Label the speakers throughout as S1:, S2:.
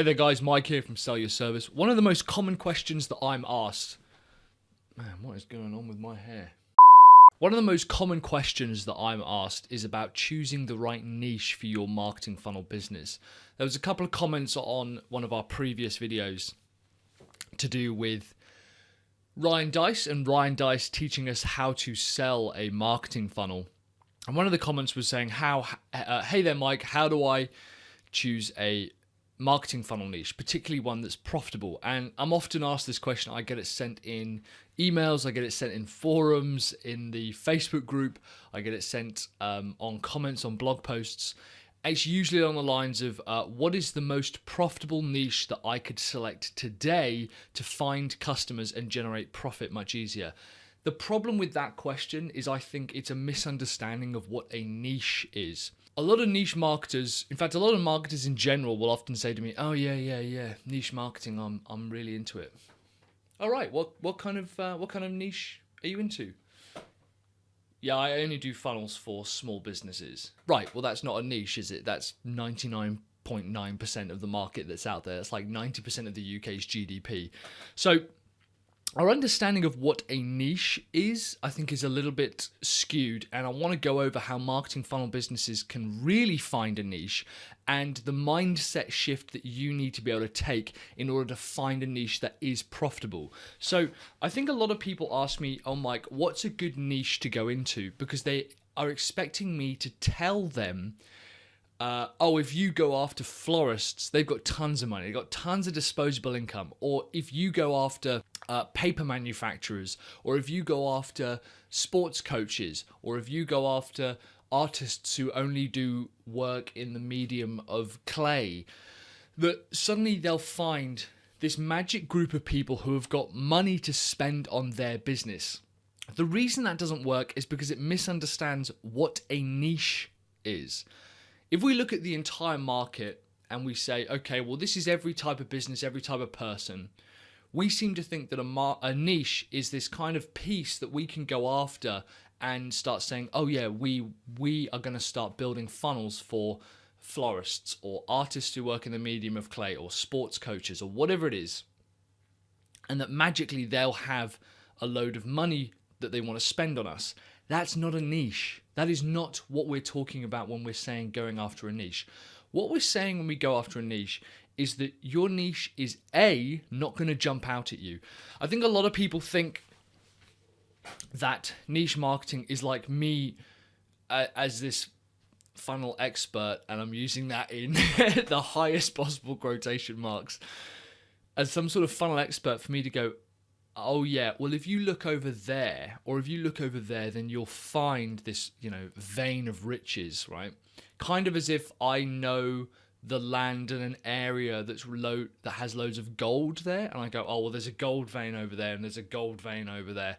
S1: Hey there guys, Mike here from Sell Your Service. One of the most common questions that I'm asked... Man, what is going on with my hair? One of the most common questions that I'm asked is about choosing the right niche for your marketing funnel business. There was a couple of comments on one of our previous videos to do with Ryan Dice and Ryan Dice teaching us how to sell a marketing funnel. And one of the comments was saying, hey there Mike, how do I choose a marketing funnel niche, particularly one that's profitable? And I'm often asked this question. I get it sent in emails, I get it sent in forums, in the Facebook group, I get it sent on comments on blog posts. It's usually on the lines of, what is the most profitable niche that I could select today to find customers and generate profit much easier? The problem with that question is I think it's a misunderstanding of what a niche is. A lot of niche marketers, in fact, a lot of marketers in general will often say to me, oh yeah, niche marketing, I'm really into it. All right, what kind of niche are you into? Yeah, I only do funnels for small businesses. Right, well that's not a niche, is it? That's 99.9% of the market that's out there. That's like 90% of the UK's GDP. So our understanding of what a niche is, I think, is a little bit skewed, and I want to go over how marketing funnel businesses can really find a niche and the mindset shift that you need to be able to take in order to find a niche that is profitable. So I think a lot of people ask me, oh Mike, what's a good niche to go into? Because they are expecting me to tell them, if you go after florists, they've got tons of money, they've got tons of disposable income. Or if you go after paper manufacturers, or if you go after sports coaches, or if you go after artists who only do work in the medium of clay, that suddenly they'll find this magic group of people who have got money to spend on their business. The reason that doesn't work is because it misunderstands what a niche is. If we look at the entire market and we say, okay, well, this is every type of business, every type of person, we seem to think that a niche is this kind of piece that we can go after and start saying, oh yeah, we are going to start building funnels for florists or artists who work in the medium of clay or sports coaches or whatever it is. And that magically they'll have a load of money that they want to spend on us. That's not a niche. That is not what we're talking about when we're saying going after a niche. What we're saying when we go after a niche is that your niche is not going to jump out at you. I think a lot of people think that niche marketing is like me as this funnel expert, and I'm using that in the highest possible quotation marks, as some sort of funnel expert for me to go, oh yeah, well if you look over there, or if you look over there, then you'll find this, vein of riches, right? Kind of as if I know the land in an area that has loads of gold there, and I go, oh well, there's a gold vein over there, and there's a gold vein over there.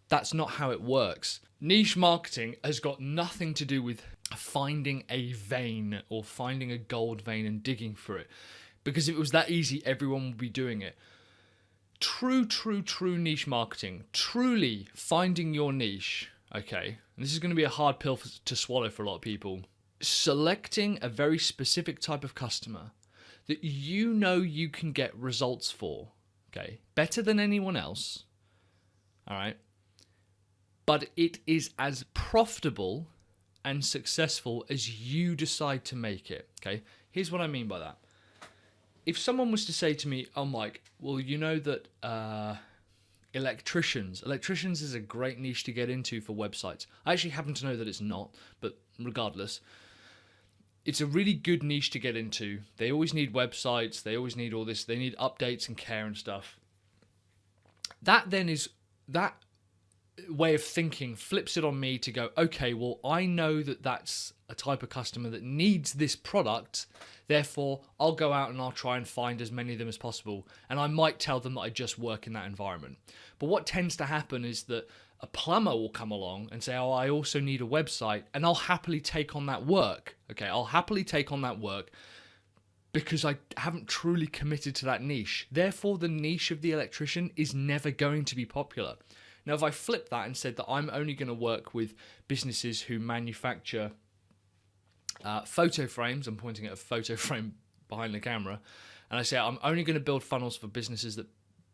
S1: That's not how it works. Niche marketing has got nothing to do with finding a vein or finding a gold vein and digging for it, because if it was that easy, everyone would be doing it. True niche marketing, truly finding your niche, okay, and this is going to be a hard pill to swallow for a lot of people, selecting a very specific type of customer that you can get results for, okay, better than anyone else, all right, but it is as profitable and successful as you decide to make it, okay? Here's what I mean by that. If someone was to say to me, oh Mike, well you know that electricians is a great niche to get into for websites. I actually happen to know that it's not, but regardless, it's a really good niche to get into. They always need websites, they always need all this, they need updates and care and stuff. That way of thinking flips it on me to go, okay, well I know that that's a type of customer that needs this product, therefore I'll go out and I'll try and find as many of them as possible, and I might tell them that I just work in that environment. But what tends to happen is that a plumber will come along and say, oh, I also need a website, and I'll happily take on that work. Okay, I'll happily take on that work because I haven't truly committed to that niche. Therefore, the niche of the electrician is never going to be popular. Now, if I flip that and said that I'm only going to work with businesses who manufacture photo frames, I'm pointing at a photo frame behind the camera, and I say I'm only going to build funnels for businesses that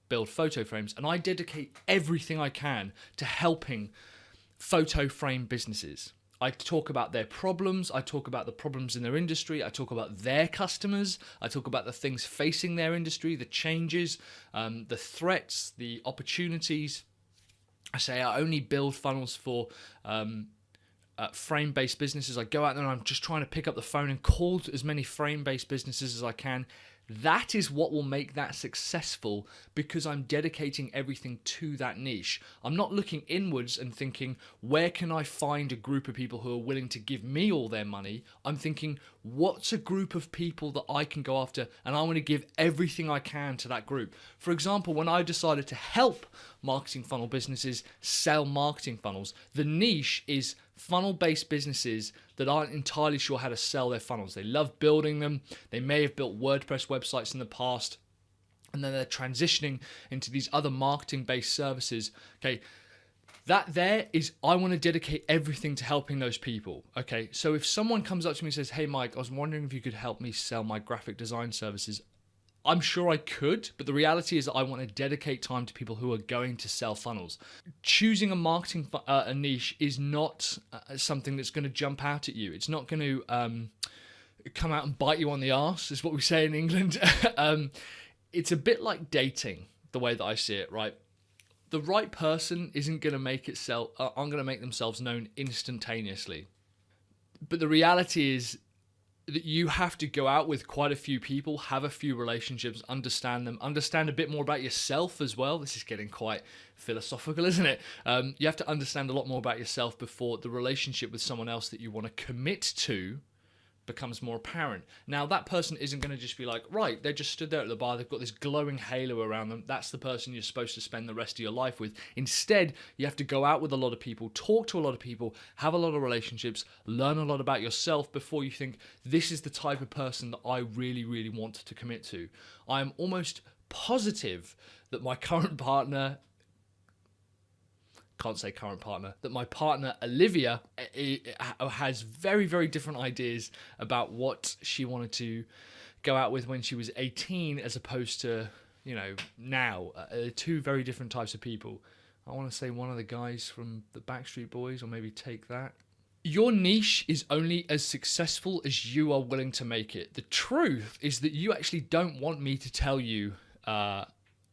S1: build photo frames, and I dedicate everything I can to helping photo frame businesses. I talk about their problems, I talk about the problems in their industry, I talk about their customers, I talk about the things facing their industry, the changes, the threats, the opportunities. I say I only build funnels for frame-based businesses. I go out there and I'm just trying to pick up the phone and call as many frame-based businesses as I can. That is what will make that successful, because I'm dedicating everything to that niche. I'm not looking inwards and thinking, where can I find a group of people who are willing to give me all their money? I'm thinking, what's a group of people that I can go after, and I want to give everything I can to that group. For example, when I decided to help marketing funnel businesses sell marketing funnels, the niche is funnel-based businesses that aren't entirely sure how to sell their funnels. They love building them. They may have built WordPress websites in the past, and then they're transitioning into these other marketing-based services. Okay, that there is, I want to dedicate everything to helping those people. Okay, so if someone comes up to me and says, hey Mike, I was wondering if you could help me sell my graphic design services, I'm sure I could, but the reality is that I want to dedicate time to people who are going to sell funnels. Choosing a marketing a niche is not something that's going to jump out at you. It's not going to come out and bite you on the arse, is what we say in England. It's a bit like dating, the way that I see it, right? The right person isn't going to aren't going to make themselves known instantaneously. But the reality is that you have to go out with quite a few people, have a few relationships, understand them, understand a bit more about yourself as well. This is getting quite philosophical, isn't it? You have to understand a lot more about yourself before the relationship with someone else that you want to commit to becomes more apparent. Now, that person isn't going to just be like, right, they just stood there at the bar, they've got this glowing halo around them, that's the person you're supposed to spend the rest of your life with. Instead, you have to go out with a lot of people, talk to a lot of people, have a lot of relationships, learn a lot about yourself before you think, this is the type of person that I really, really want to commit to. I am almost positive that my current partner, that my partner Olivia has very, very different ideas about what she wanted to go out with when she was 18 as opposed to, now. Two very different types of people. I want to say one of the guys from the Backstreet Boys, or maybe Take That. Your niche is only as successful as you are willing to make it. The truth is that you actually don't want me to tell you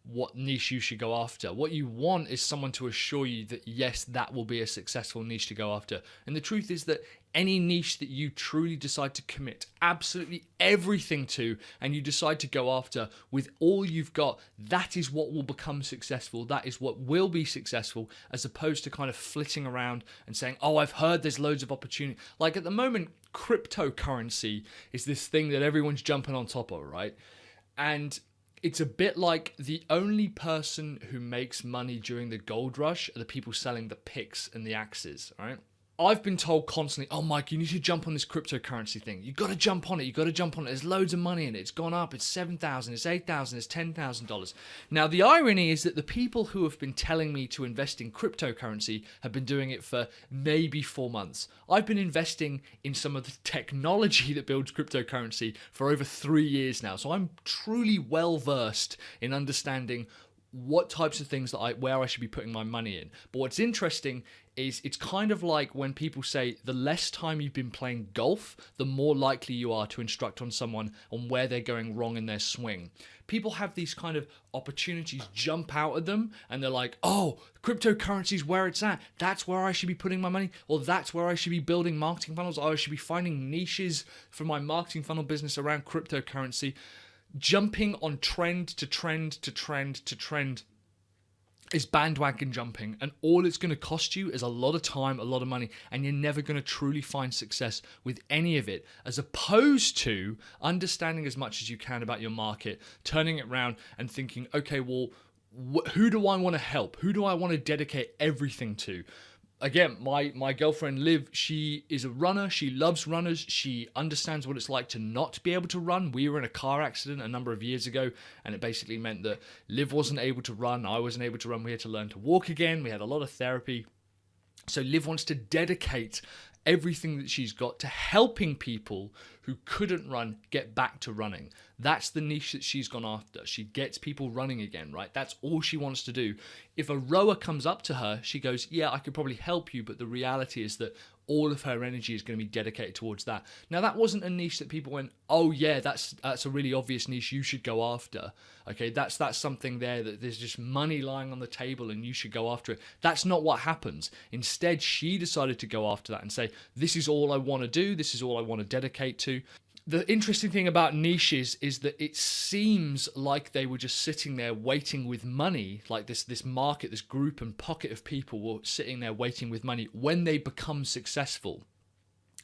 S1: what niche you should go after. What you want is someone to assure you that yes, that will be a successful niche to go after. And the truth is that any niche that you truly decide to commit absolutely everything to, and you decide to go after with all you've got, that is what will become successful. That is what will be successful, as opposed to kind of flitting around and saying, oh, I've heard there's loads of opportunity. Like at the moment, cryptocurrency is this thing that everyone's jumping on top of, right? And it's a bit like the only person who makes money during the gold rush are the people selling the picks and the axes, right? I've been told constantly, oh, Mike, you need to jump on this cryptocurrency thing. You've got to jump on it. You've got to jump on it. There's loads of money in it. It's gone up. It's $7,000. It's $8,000. It's $10,000. Now, the irony is that the people who have been telling me to invest in cryptocurrency have been doing it for maybe 4 months. I've been investing in some of the technology that builds cryptocurrency for over 3 years now. So I'm truly well versed in understanding what types of things where I should be putting my money in. But what's interesting is it's kind of like when people say the less time you've been playing golf, the more likely you are to instruct on someone on where they're going wrong in their swing. People have these kind of opportunities jump out at them and they're like, oh, cryptocurrency is where it's at. That's where I should be putting my money. Or that's where I should be building marketing funnels. Or I should be finding niches for my marketing funnel business around cryptocurrency. Jumping on trend to trend to trend to trend is bandwagon jumping, and all it's going to cost you is a lot of time, a lot of money, and you're never going to truly find success with any of it, as opposed to understanding as much as you can about your market, turning it around and thinking, okay, well, who do I want to help? Who do I want to dedicate everything to? Again, my girlfriend Liv, she is a runner. She loves runners. She understands what it's like to not be able to run. We were in a car accident a number of years ago, and it basically meant that Liv wasn't able to run. I wasn't able to run. We had to learn to walk again. We had a lot of therapy. So Liv wants to dedicate everything that she's got to helping people who couldn't run get back to running. That's the niche that she's gone after. She gets people running again, right? That's all she wants to do. If a rower comes up to her, she goes, yeah, I could probably help you, but the reality is that all of her energy is going to be dedicated towards that. Now, that wasn't a niche that people went, oh yeah, that's a really obvious niche you should go after. Okay, that's something there that there's just money lying on the table and you should go after it. That's not what happens. Instead, she decided to go after that and say, this is all I want to do. This is all I want to dedicate to. The interesting thing about niches is that it seems like they were just sitting there waiting with money, like this market, this group and pocket of people were sitting there waiting with money when they become successful.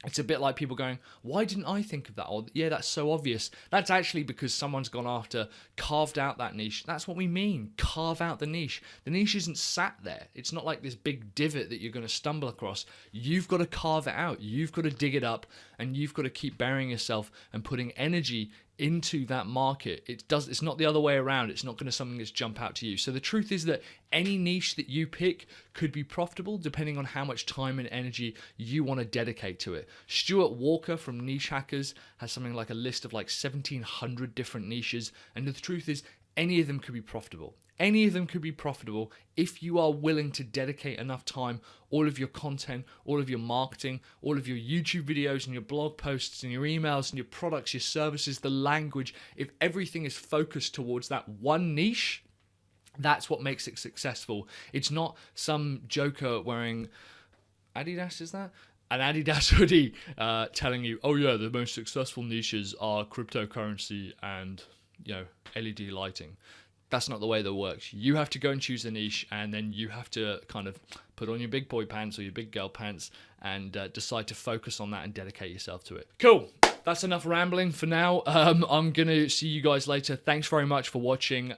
S1: It's a bit like people going, why didn't I think of that? Or, yeah, that's so obvious. That's actually because someone's gone after, carved out that niche. That's what we mean, carve out the niche. The niche isn't sat there. It's not like this big divot that you're going to stumble across. You've got to carve it out. You've got to dig it up, and you've got to keep burying yourself and putting energy into that market. It's not the other way around. It's not going to something that's jump out to you. So the truth is that any niche that you pick could be profitable depending on how much time and energy you want to dedicate to it. Stuart Walker from Niche Hackers has something like a list of like 1,700 different niches, and the truth is any of them could be profitable. Any of them could be profitable if you are willing to dedicate enough time, all of your content, all of your marketing, all of your YouTube videos and your blog posts and your emails and your products, your services, the language. If everything is focused towards that one niche, that's what makes it successful. It's not some joker wearing Adidas, is that? An Adidas hoodie telling you, oh yeah, the most successful niches are cryptocurrency and, LED lighting. That's not the way that works. You have to go and choose a niche, and then you have to kind of put on your big boy pants or your big girl pants and decide to focus on that and dedicate yourself to it. Cool. That's enough rambling for now. I'm going to see you guys later. Thanks very much for watching.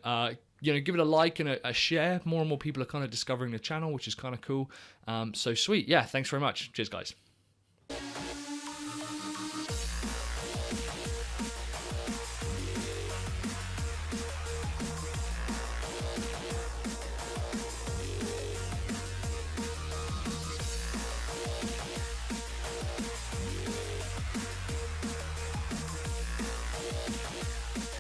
S1: Give it a like and a share. More and more people are kind of discovering the channel, which is kind of cool. So sweet. Yeah, thanks very much. Cheers, guys.